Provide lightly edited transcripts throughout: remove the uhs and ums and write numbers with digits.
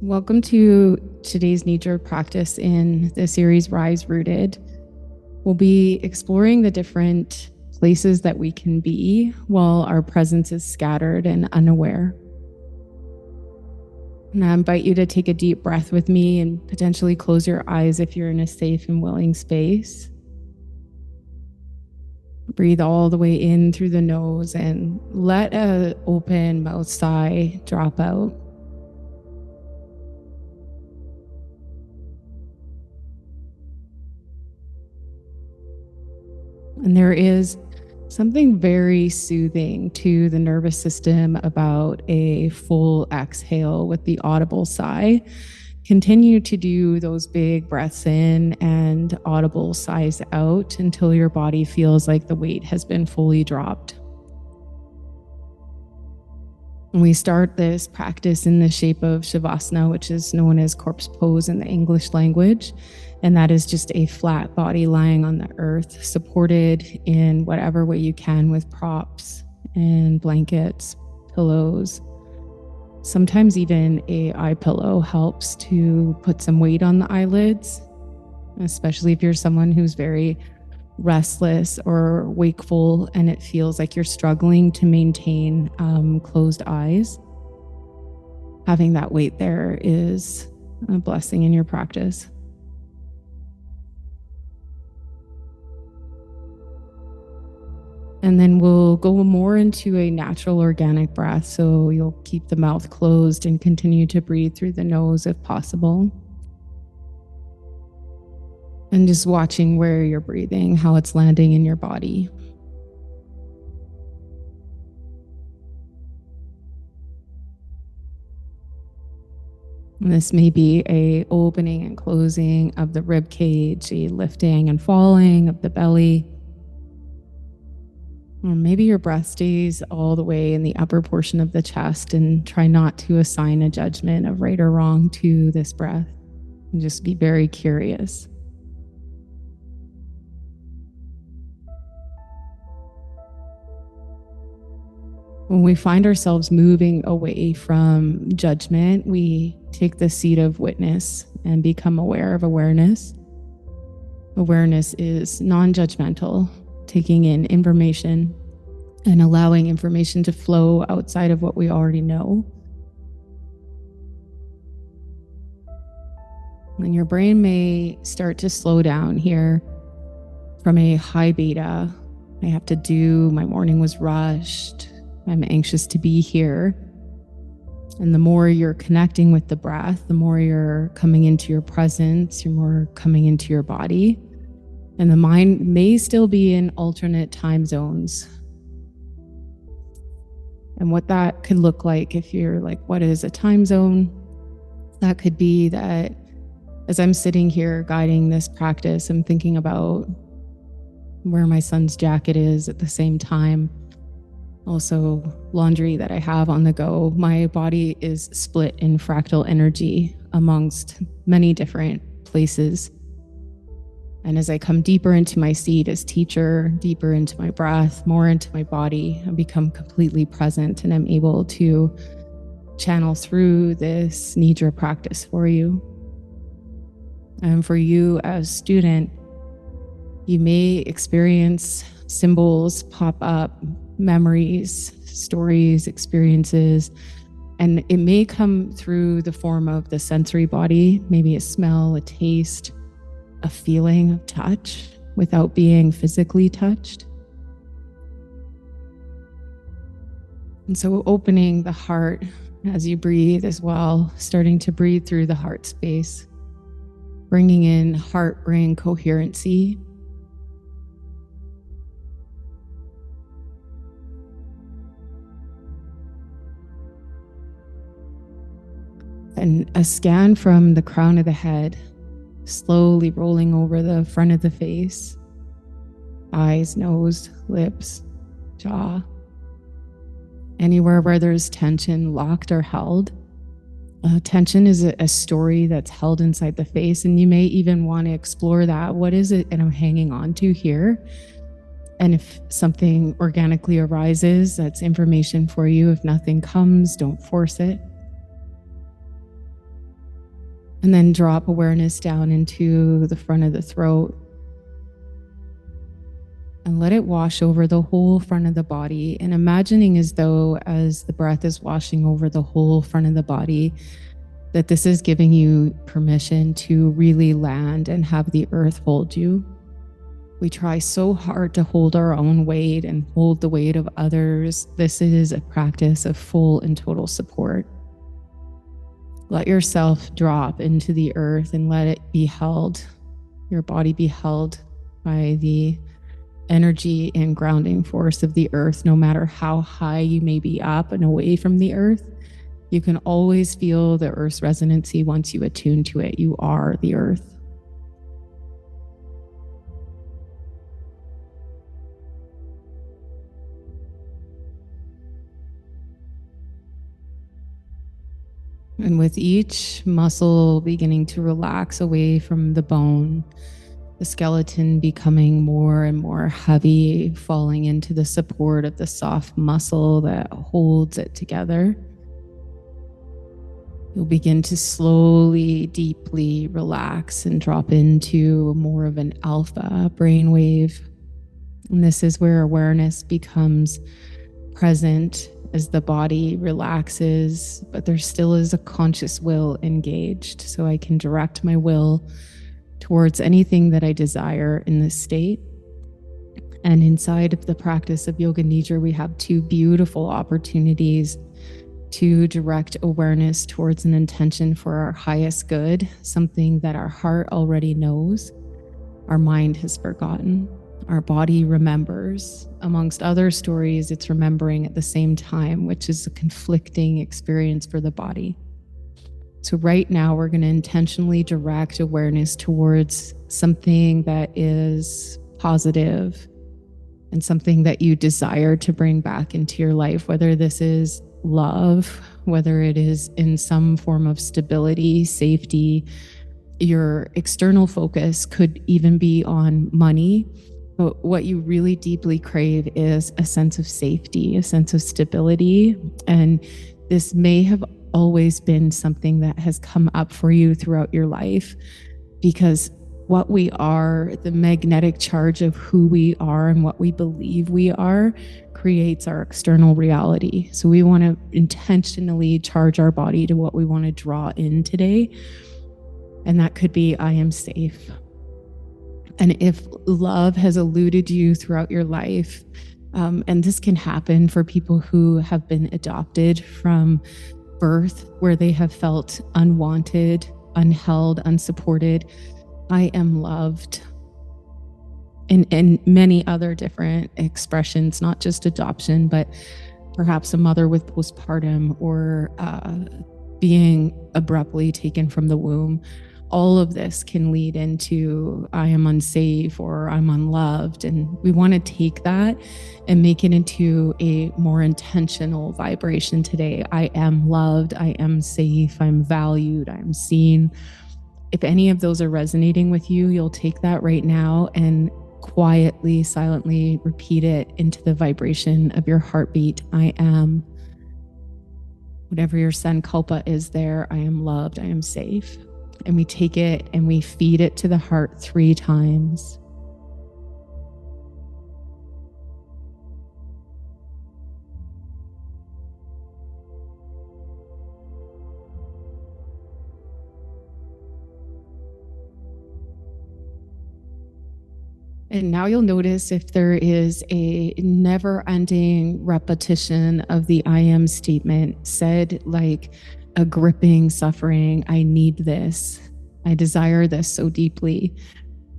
Welcome to today's Nidra practice in the series Rise Rooted. We'll be exploring the different places that we can be while our presence is scattered and unaware. And I invite you to take a deep breath with me and potentially close your eyes if you're in a safe and willing space. Breathe all the way in through the nose and let an open mouth sigh drop out. And there is something very soothing to the nervous system about a full exhale with the audible sigh. Continue to do those big breaths in and audible sighs out until your body feels like the weight has been fully dropped. And we start this practice in the shape of Shavasana, which is known as corpse pose in the English language. And that is just a flat body lying on the earth, supported in whatever way you can with props and blankets, pillows. Sometimes even a eye pillow helps to put some weight on the eyelids, especially if you're someone who's very restless or wakeful and it feels like you're struggling to maintain closed eyes. Having that weight there is a blessing in your practice. And then we'll go more into a natural organic breath. So you'll keep the mouth closed and continue to breathe through the nose if possible. And just watching where you're breathing, how it's landing in your body. And this may be a opening and closing of the rib cage, a lifting and falling of the belly. Or maybe your breath stays all the way in the upper portion of the chest, and try not to assign a judgment of right or wrong to this breath. And just be very curious. When we find ourselves moving away from judgment, we take the seat of witness and become aware of awareness. Awareness is non-judgmental, taking in information and allowing information to flow outside of what we already know. And your brain may start to slow down here from a high beta. I have to do, my morning was rushed, I'm anxious to be here. And the more you're connecting with the breath, the more you're coming into your presence, you're more coming into your body. And the mind may still be in alternate time zones. And what that could look like, if you're like, what is a time zone? That could be that as I'm sitting here guiding this practice, I'm thinking about where my son's jacket is at the same time. Also, laundry that I have on the go. My body is split in fractal energy amongst many different places. And as I come deeper into my seat as teacher, deeper into my breath, more into my body, I become completely present and I'm able to channel through this Nidra practice for you. And for you as student, you may experience symbols pop up, memories, stories, experiences, and it may come through the form of the sensory body, maybe a smell, a taste, a feeling of touch without being physically touched. And so opening the heart as you breathe as well, starting to breathe through the heart space, bringing in heart-brain coherency. And a scan from the crown of the head, slowly rolling over the front of the face, eyes, nose, lips, jaw. Anywhere where there's tension locked or held. Tension is a story that's held inside the face, and you may even want to explore that. What is it that I'm hanging on to here? And if something organically arises, that's information for you. If nothing comes, don't force it. And then drop awareness down into the front of the throat and let it wash over the whole front of the body. And imagining as though, as the breath is washing over the whole front of the body, that this is giving you permission to really land and have the earth hold you. We try so hard to hold our own weight and hold the weight of others. This is a practice of full and total support. Let yourself drop into the earth and let it be held, your body be held by the energy and grounding force of the earth. No matter how high you may be up and away from the earth, you can always feel the earth's resonancy once you attune to it. You are the earth. And with each muscle beginning to relax away from the bone, the skeleton becoming more and more heavy, falling into the support of the soft muscle that holds it together, you'll begin to slowly, deeply relax and drop into more of an alpha brainwave. And this is where awareness becomes present as the body relaxes, but there still is a conscious will engaged. So I can direct my will towards anything that I desire in this state. And inside of the practice of Yoga Nidra, we have two beautiful opportunities to direct awareness towards an intention for our highest good, something that our heart already knows, our mind has forgotten, our body remembers. Amongst other stories, it's remembering at the same time, which is a conflicting experience for the body. So right now, we're going to intentionally direct awareness towards something that is positive and something that you desire to bring back into your life, whether this is love, whether it is in some form of stability, safety. Your external focus could even be on money. But what you really deeply crave is a sense of safety, a sense of stability. And this may have always been something that has come up for you throughout your life, because what we are, the magnetic charge of who we are and what we believe we are, creates our external reality. So we want to intentionally charge our body to what we want to draw in today. And that could be, I am safe. And if love has eluded you throughout your life, and this can happen for people who have been adopted from birth, where they have felt unwanted, unheld, unsupported, I am loved. And many other different expressions, not just adoption, but perhaps a mother with postpartum or being abruptly taken from the womb. All of this can lead into I am unsafe or I'm unloved. And we want to take that and make it into a more intentional vibration today. I am loved. I am safe. I'm valued. I'm seen. If any of those are resonating with you, you'll take that right now and quietly, silently repeat it into the vibration of your heartbeat. I am. Whatever your sankalpa is there, I am loved. I am safe. And we take it and we feed it to the heart 3 times. And now you'll notice if there is a never-ending repetition of the I am statement said like a gripping suffering, I need this, I desire this so deeply.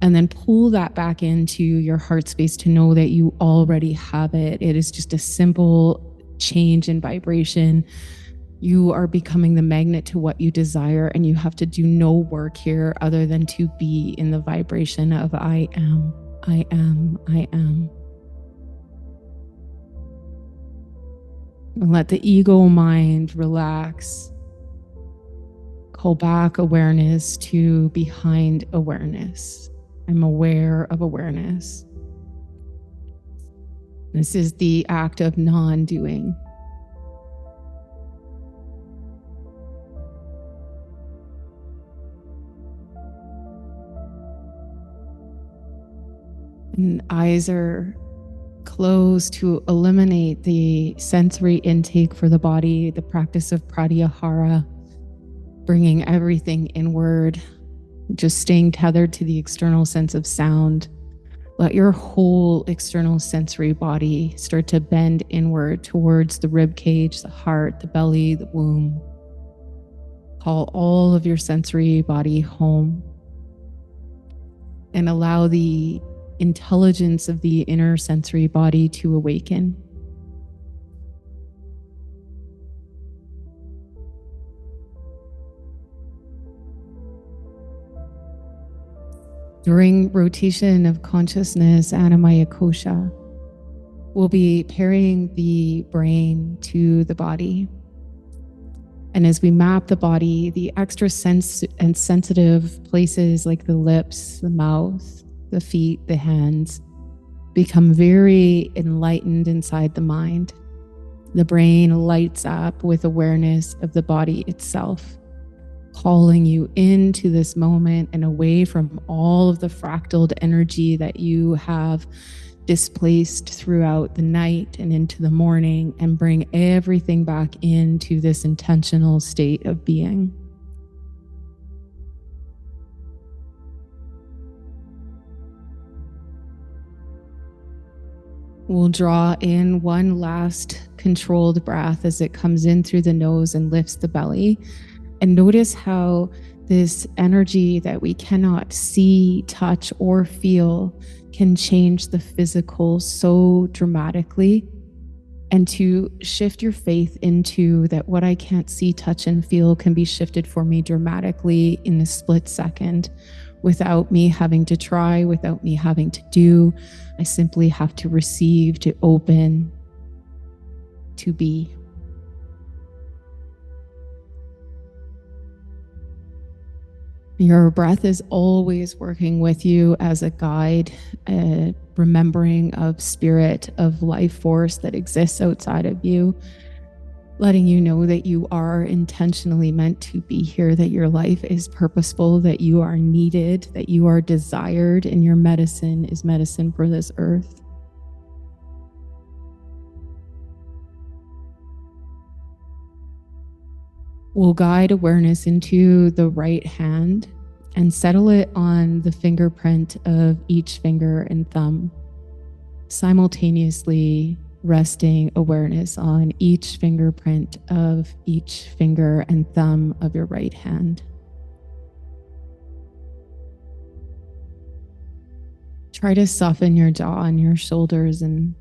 And then pull that back into your heart space to know that you already have it. It is just a simple change in vibration. You are becoming the magnet to what you desire, and you have to do no work here other than to be in the vibration of I am, I am, I am. And let the ego mind relax. Call back awareness to behind awareness. I'm aware of awareness. This is the act of non-doing. And eyes are closed to eliminate the sensory intake for the body, the practice of pratyahara, bringing everything inward, just staying tethered to the external sense of sound. Let your whole external sensory body start to bend inward towards the rib cage, the heart, the belly, the womb. Call all of your sensory body home and allow the intelligence of the inner sensory body to awaken. During rotation of consciousness, Annamaya Kosha, we'll be pairing the brain to the body. And as we map the body, the extra sensitive places like the lips, the mouth, the feet, the hands become very enlightened inside the mind. The brain lights up with awareness of the body itself, calling you into this moment and away from all of the fractaled energy that you have displaced throughout the night and into the morning, and bring everything back into this intentional state of being. We'll draw in one last controlled breath as it comes in through the nose and lifts the belly. And notice how this energy that we cannot see, touch, or feel can change the physical so dramatically. And to shift your faith into that what I can't see, touch, and feel can be shifted for me dramatically in a split second without me having to try, without me having to do. I simply have to receive, to open, to be. Your breath is always working with you as a guide, a remembering of spirit, of life force that exists outside of you, letting you know that you are intentionally meant to be here, that your life is purposeful, that you are needed, that you are desired, and your medicine is medicine for this earth. We'll guide awareness into the right hand and settle it on the fingerprint of each finger and thumb, simultaneously resting awareness on each fingerprint of each finger and thumb of your right hand. Try to soften your jaw and your shoulders and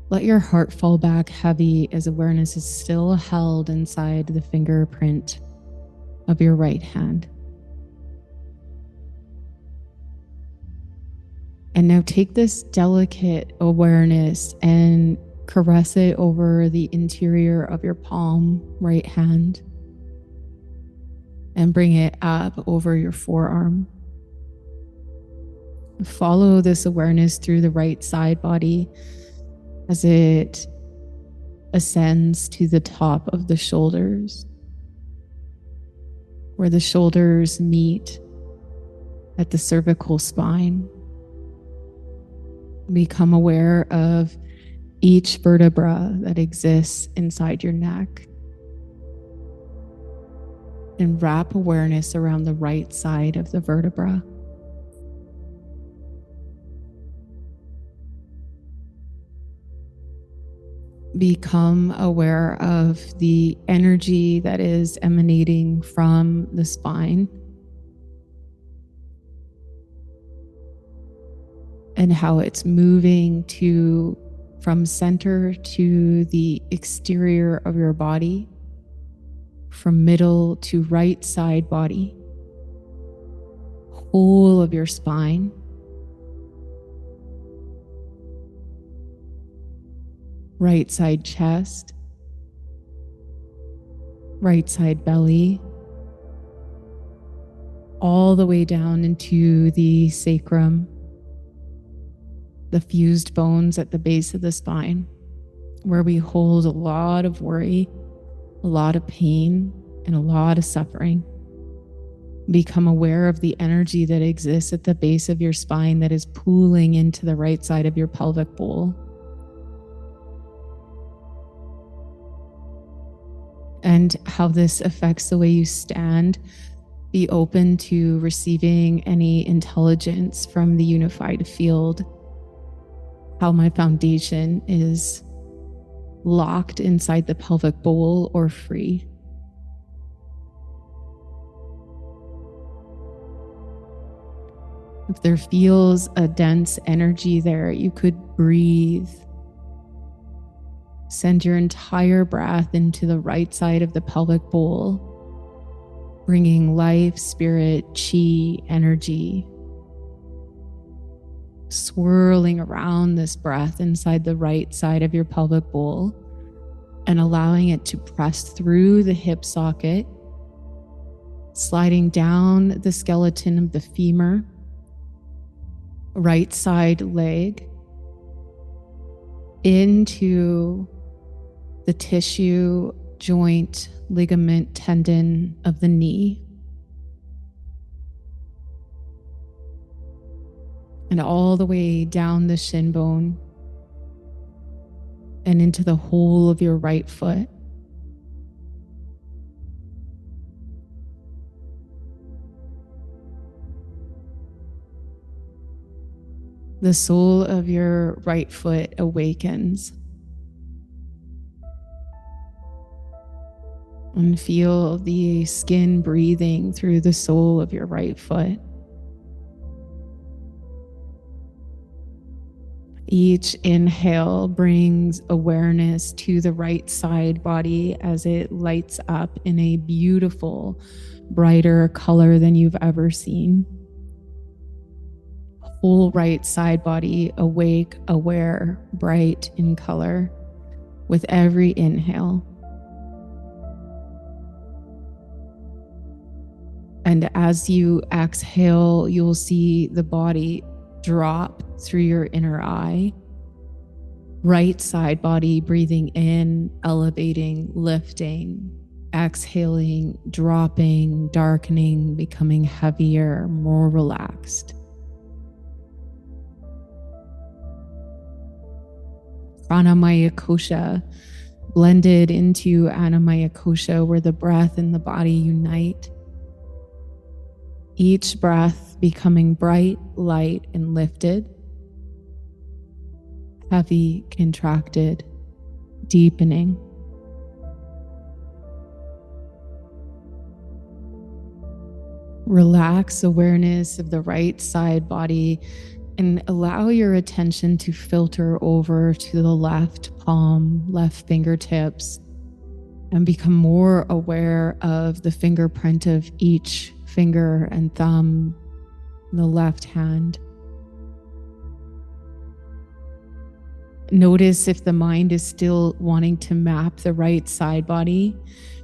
let your heart fall back heavy as awareness is still held inside the fingerprint of your right hand. And now take this delicate awareness and caress it over the interior of your palm, right hand, and bring it up over your forearm. Follow this awareness through the right side body as it ascends to the top of the shoulders, where the shoulders meet at the cervical spine. Become aware of each vertebra that exists inside your neck, and wrap awareness around the right side of the vertebra. Become aware of the energy that is emanating from the spine and how it's moving from center to the exterior of your body, from middle to right side body, whole of your spine. Right side chest, right side belly, all the way down into the sacrum, the fused bones at the base of the spine, where we hold a lot of worry, a lot of pain, and a lot of suffering. Become aware of the energy that exists at the base of your spine that is pooling into the right side of your pelvic bowl. And how this affects the way you stand. Be open to receiving any intelligence from the unified field. How my foundation is locked inside the pelvic bowl or free. If there feels a dense energy there, you could breathe. Send your entire breath into the right side of the pelvic bowl, bringing life, spirit, chi, energy, swirling around this breath inside the right side of your pelvic bowl and allowing it to press through the hip socket, sliding down the skeleton of the femur, right side leg, into the tissue, joint, ligament, tendon of the knee, and all the way down the shin bone and into the whole of your right foot. The sole of your right foot awakens. And feel the skin breathing through the sole of your right foot. Each inhale brings awareness to the right side body as it lights up in a beautiful, brighter color than you've ever seen. Whole right side body awake, aware, bright in color with every inhale. And as you exhale, you'll see the body drop through your inner eye. Right side body breathing in, elevating, lifting, exhaling, dropping, darkening, becoming heavier, more relaxed. Pranamaya kosha blended into Annamaya kosha, where the breath and the body unite. Each breath becoming bright, light, and lifted. Heavy, contracted, deepening. Relax awareness of the right side body and allow your attention to filter over to the left palm, left fingertips, and become more aware of the fingerprint of each finger and thumb in the left hand. Notice if the mind is still wanting to map the right side body,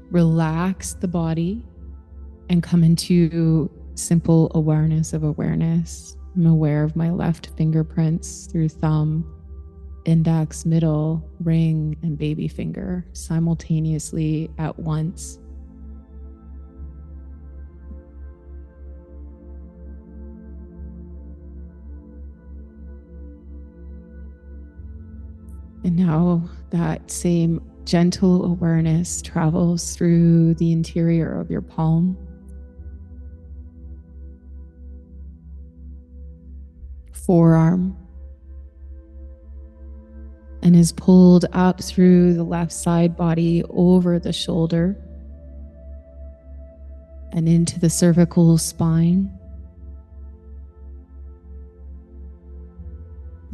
relax the body and come into simple awareness of awareness. I'm aware of my left fingerprints through thumb, index, middle, ring, and baby finger simultaneously at once. And now that same gentle awareness travels through the interior of your palm, forearm, and is pulled up through the left side body over the shoulder and into the cervical spine.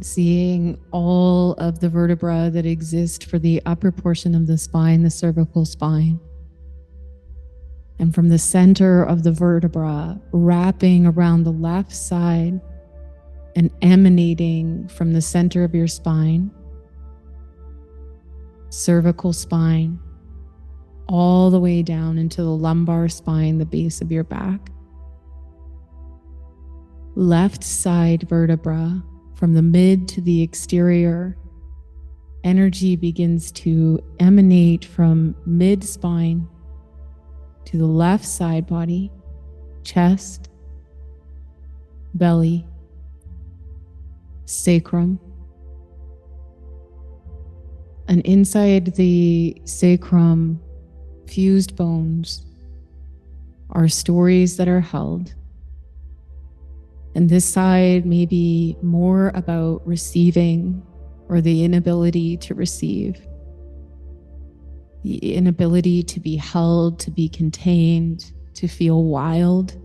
Seeing all of the vertebra that exist for the upper portion of the spine, the cervical spine. And from the center of the vertebra, wrapping around the left side and emanating from the center of your spine, cervical spine, all the way down into the lumbar spine, the base of your back. Left side vertebra, from the mid to the exterior, energy begins to emanate from mid spine to the left side body, chest, belly, sacrum. And inside the sacrum, fused bones are stories that are held. And this side may be more about receiving or the inability to receive, the inability to be held, to be contained, to feel wild.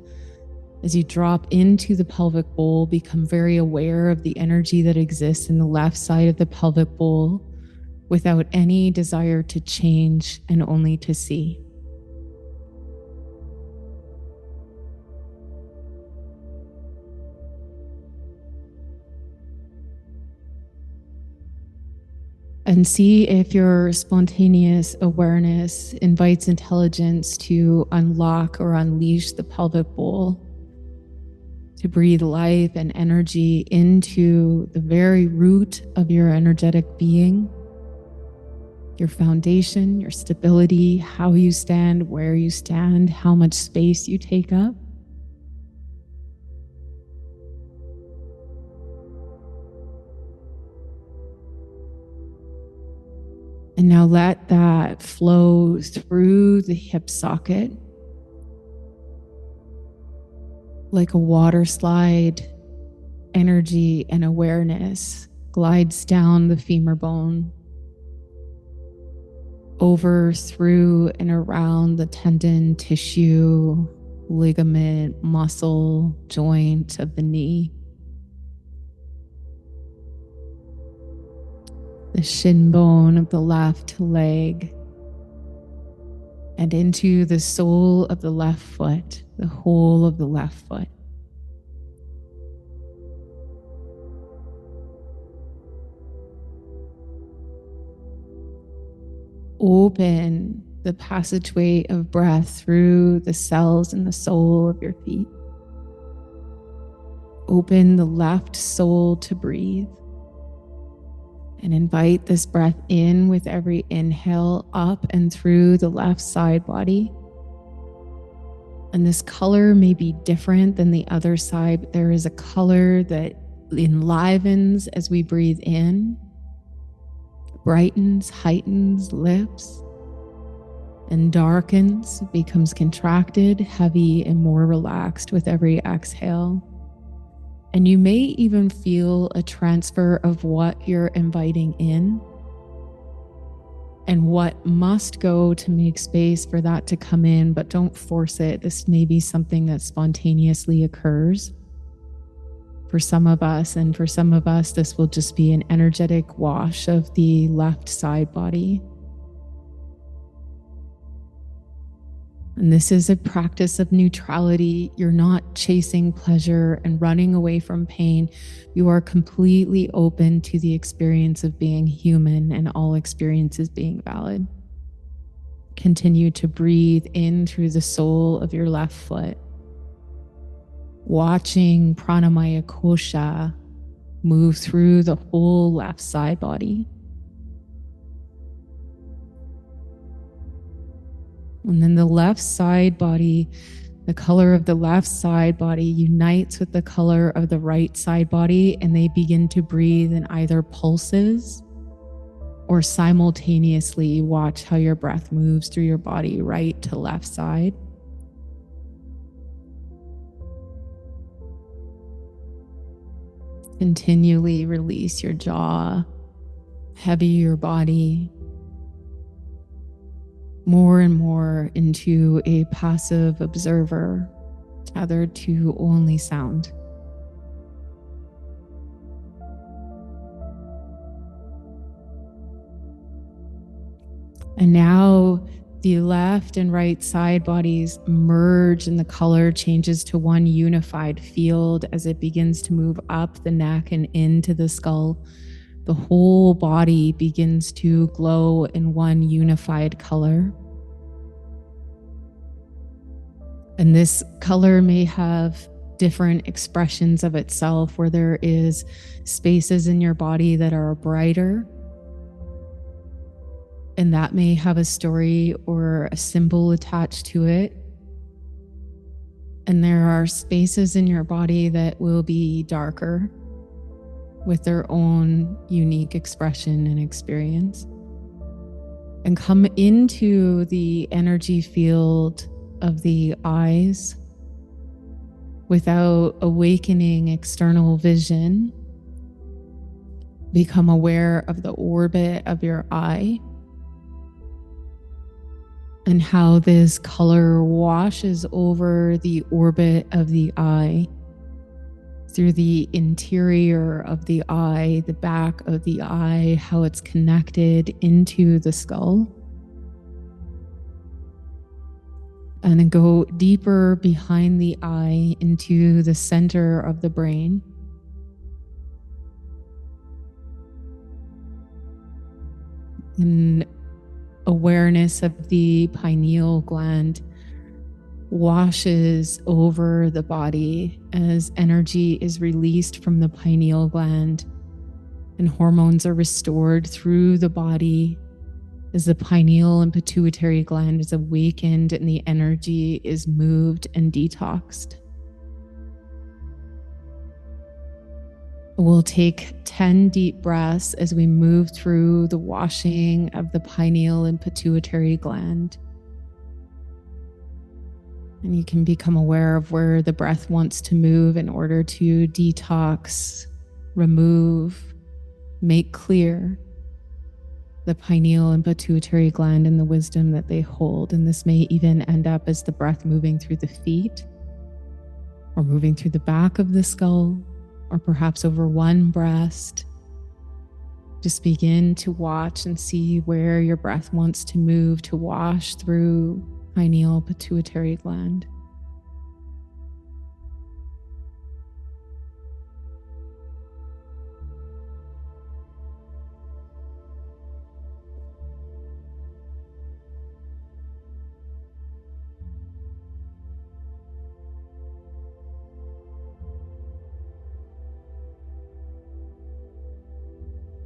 As you drop into the pelvic bowl, become very aware of the energy that exists in the left side of the pelvic bowl without any desire to change and only to see. And see if your spontaneous awareness invites intelligence to unlock or unleash the pelvic bowl, to breathe life and energy into the very root of your energetic being, your foundation, your stability, how you stand, where you stand, how much space you take up. And now let that flow through the hip socket like a water slide. Energy and awareness glides down the femur bone, over, through, and around the tendon, tissue, ligament, muscle, joint of the knee. The shin bone of the left leg, and into the sole of the left foot, the whole of the left foot. Open the passageway of breath through the cells in the sole of your feet. Open the left sole to breathe. And invite this breath in with every inhale up and through the left side body. And this color may be different than the other side, but there is a color that enlivens as we breathe in, brightens, heightens lips, and darkens, becomes contracted, heavy, and more relaxed with every exhale. And you may even feel a transfer of what you're inviting in and what must go to make space for that to come in, but don't force it. This may be something that spontaneously occurs for some of us. And for some of us, this will just be an energetic wash of the left side body. And this is a practice of neutrality. You're not chasing pleasure and running away from pain. You are completely open to the experience of being human and all experiences being valid. Continue to breathe in through the sole of your left foot, watching pranamaya kosha move through the whole left side body. And then the left side body, the color of the left side body unites with the color of the right side body, and they begin to breathe in either pulses or simultaneously. Watch how your breath moves through your body, right to left side. Continually release your jaw, heavy your body, more and more into a passive observer, tethered to only sound. And now the left and right side bodies merge and the color changes to one unified field as it begins to move up the neck and into the skull. The whole body begins to glow in one unified color. And this color may have different expressions of itself, where there is spaces in your body that are brighter, and that may have a story or a symbol attached to it. And there are spaces in your body that will be darker with their own unique expression and experience. And come into the energy field of the eyes without awakening external vision. Become aware of the orbit of your eye and how this color washes over the orbit of the eye through the interior of the eye, the back of the eye, how it's connected into the skull. And then go deeper behind the eye into the center of the brain. And awareness of the pineal gland washes over the body as energy is released from the pineal gland and hormones are restored through the body as the pineal and pituitary gland is awakened and the energy is moved and detoxed. We'll take 10 deep breaths as we move through the washing of the pineal and pituitary gland. And you can become aware of where the breath wants to move in order to detox, remove, make clear the pineal and pituitary gland and the wisdom that they hold. And this may even end up as the breath moving through the feet or moving through the back of the skull or perhaps over one breast. Just begin to watch and see where your breath wants to move to wash through pineal pituitary gland.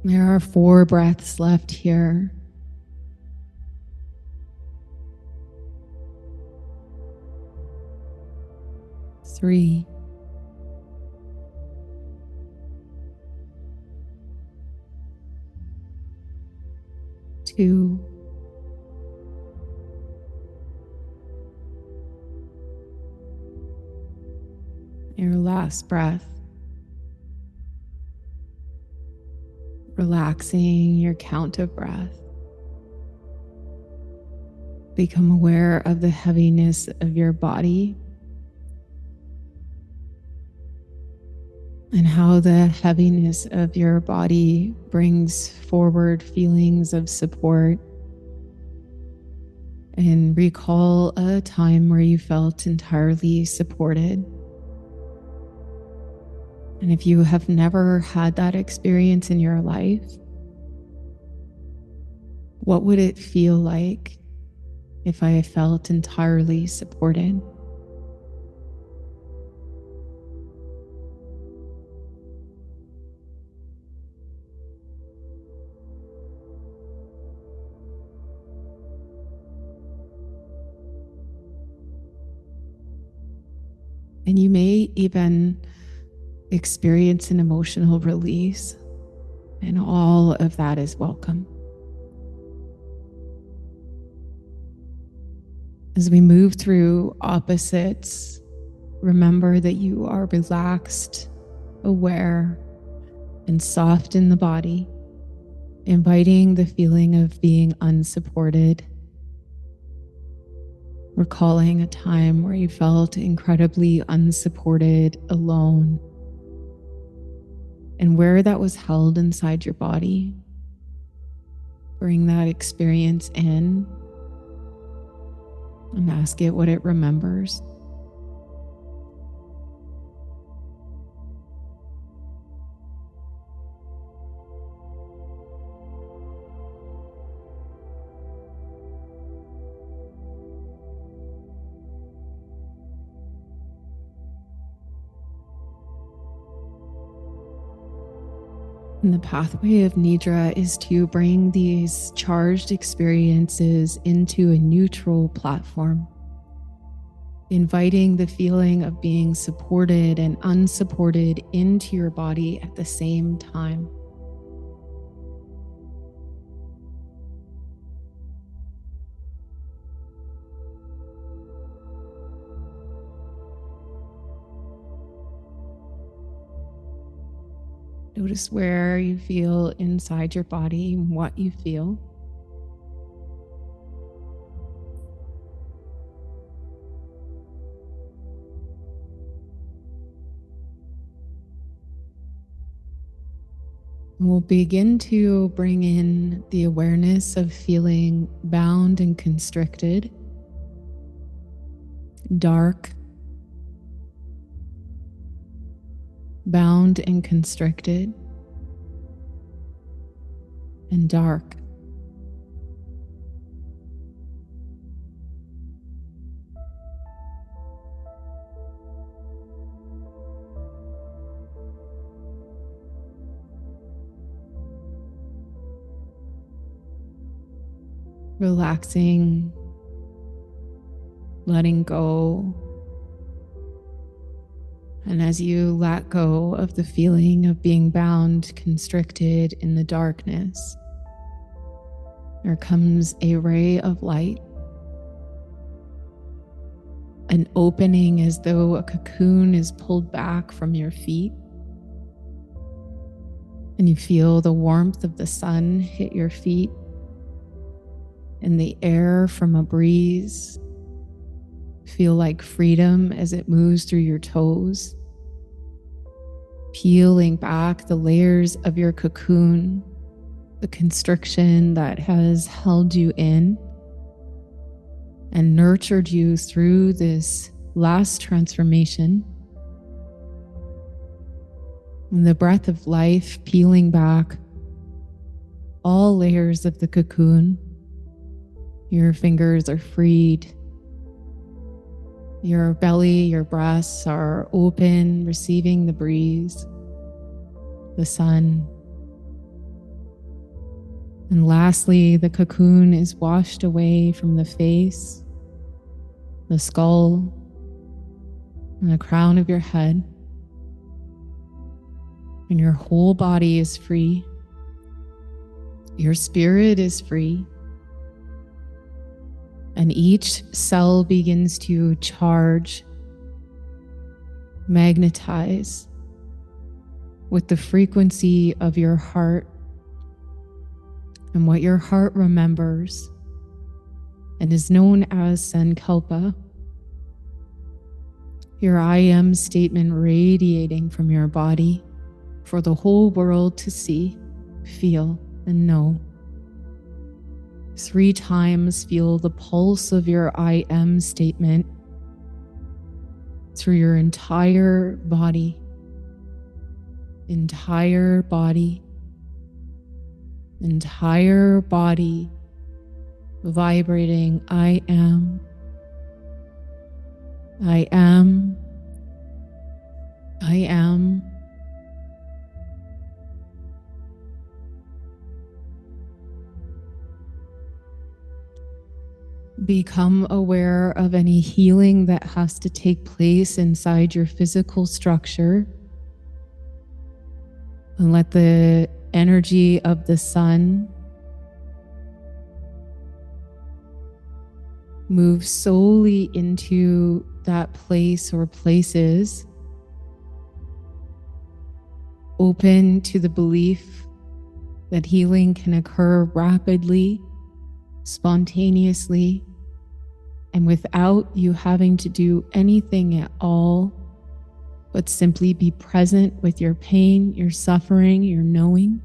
There are 4 breaths left here. 3, 2, 1. Your last breath. Relaxing your count of breath. Become aware of the heaviness of your body and how the heaviness of your body brings forward feelings of support. And recall a time where you felt entirely supported. And if you have never had that experience in your life, what would it feel like if I felt entirely supported? And you may even experience an emotional release, and all of that is welcome. As we move through opposites, remember that you are relaxed, aware, and soft in the body, inviting the feeling of being unsupported, recalling a time where you felt incredibly unsupported, alone, and where that was held inside your body. Bring that experience in and ask it what it remembers. And the pathway of Nidra is to bring these charged experiences into a neutral platform. inviting the feeling of being supported and unsupported into your body at the same time. Notice where you feel inside your body and what you feel. We'll begin to bring in the awareness of feeling bound and constricted, dark, bound and constricted, and dark. Relaxing, letting go. And as you let go of the feeling of being bound, constricted in the darkness, there comes a ray of light, an opening as though a cocoon is pulled back from your feet. And you feel the warmth of the sun hit your feet and the air from a breeze feel like freedom as it moves through your toes, peeling back the layers of your cocoon, the constriction that has held you in and nurtured you through this last transformation. And the breath of life peeling back all layers of the cocoon. Your fingers are freed. Your belly, your breasts are open, receiving the breeze, the sun. And lastly, the cocoon is washed away from the face, the skull, and the crown of your head. And your whole body is free. Your spirit is free. And each cell begins to charge, magnetize with the frequency of your heart and what your heart remembers and is known as Sankalpa. Your I am statement radiating from your body for the whole world to see, feel, and know. 3 times feel the pulse of your I am statement through your entire body, entire body, entire body, vibrating I am, I am, I am. Become aware of any healing that has to take place inside your physical structure. And let the energy of the sun move solely into that place or places, open to the belief that healing can occur rapidly, spontaneously, and without you having to do anything at all, but simply be present with your pain, your suffering, your knowing,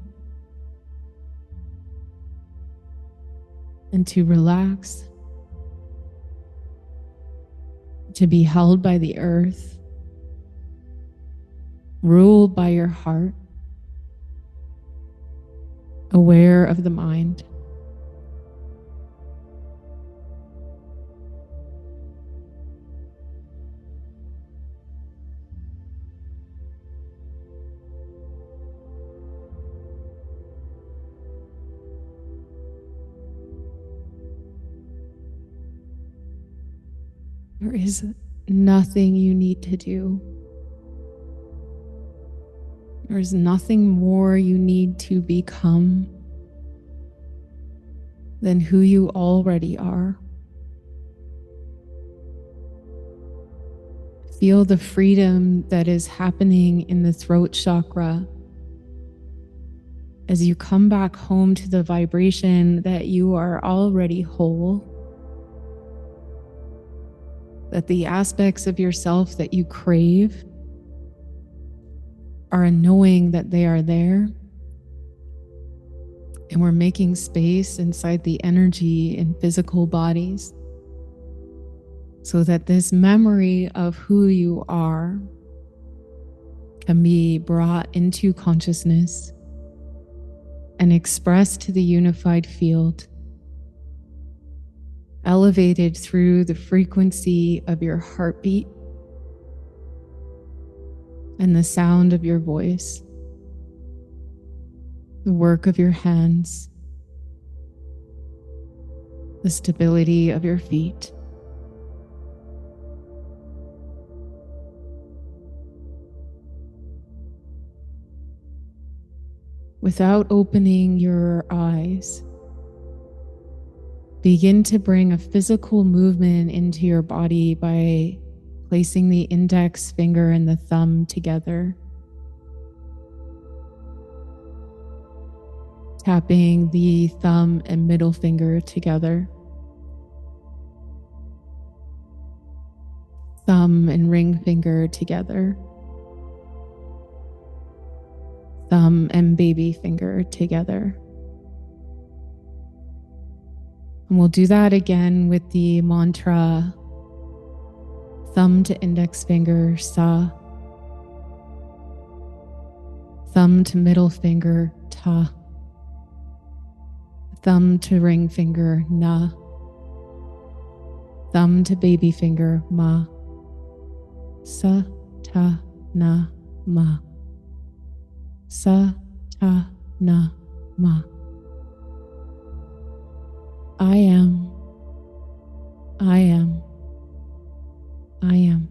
and to relax, to be held by the earth, ruled by your heart, aware of the mind. There is nothing you need to do. There's nothing more you need to become than who you already are. Feel the freedom that is happening in the throat chakra as you come back home to the vibration that you are already whole, that the aspects of yourself that you crave are knowing that they are there. And we're making space inside the energy and physical bodies so that this memory of who you are can be brought into consciousness and expressed to the unified field, elevated through the frequency of your heartbeat and the sound of your voice, the work of your hands, the stability of your feet. Without opening your eyes, begin to bring a physical movement into your body by placing the index finger and the thumb together, tapping the thumb and middle finger together, thumb and ring finger together, thumb and baby finger together. And we'll do that again with the mantra thumb to index finger, sa, thumb to middle finger, ta, thumb to ring finger, na, thumb to baby finger, ma, sa, ta, na, ma, sa, ta, na, ma. I am, I am, I am.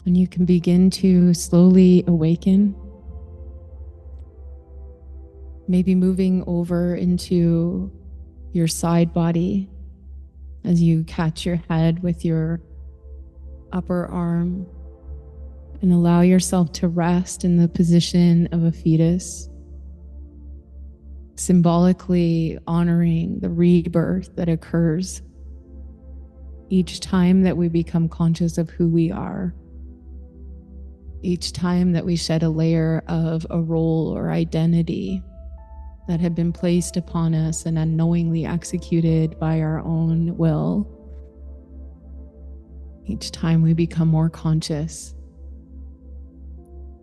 And you can begin to slowly awaken, maybe moving over into your side body as you catch your head with your upper arm and allow yourself to rest in the position of a fetus, symbolically honoring the rebirth that occurs each time that we become conscious of who we are, each time that we shed a layer of a role or identity that had been placed upon us and unknowingly executed by our own will. Each time we become more conscious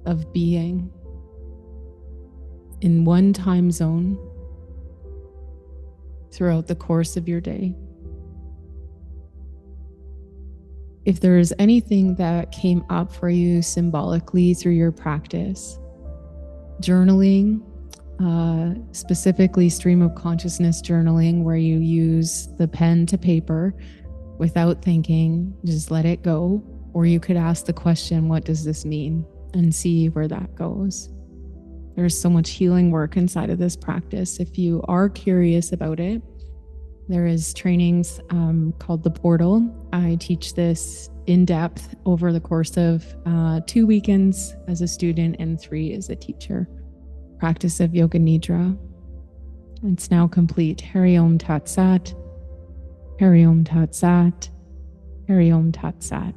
of being in one time zone throughout the course of your day. If there is anything that came up for you symbolically through your practice, journaling, specifically stream of consciousness journaling, where you use the pen to paper without thinking, just let it go. Or you could ask the question, what does this mean? And see where that goes. There's so much healing work inside of this practice. If you are curious about it, there is trainings called The Portal. I teach this in depth over the course of 2 weekends as a student and 3 as a teacher. Practice of Yoga Nidra. It's now complete. Hari Om Tat Sat, Hari Om Tat Sat, Hari Om Tat Sat.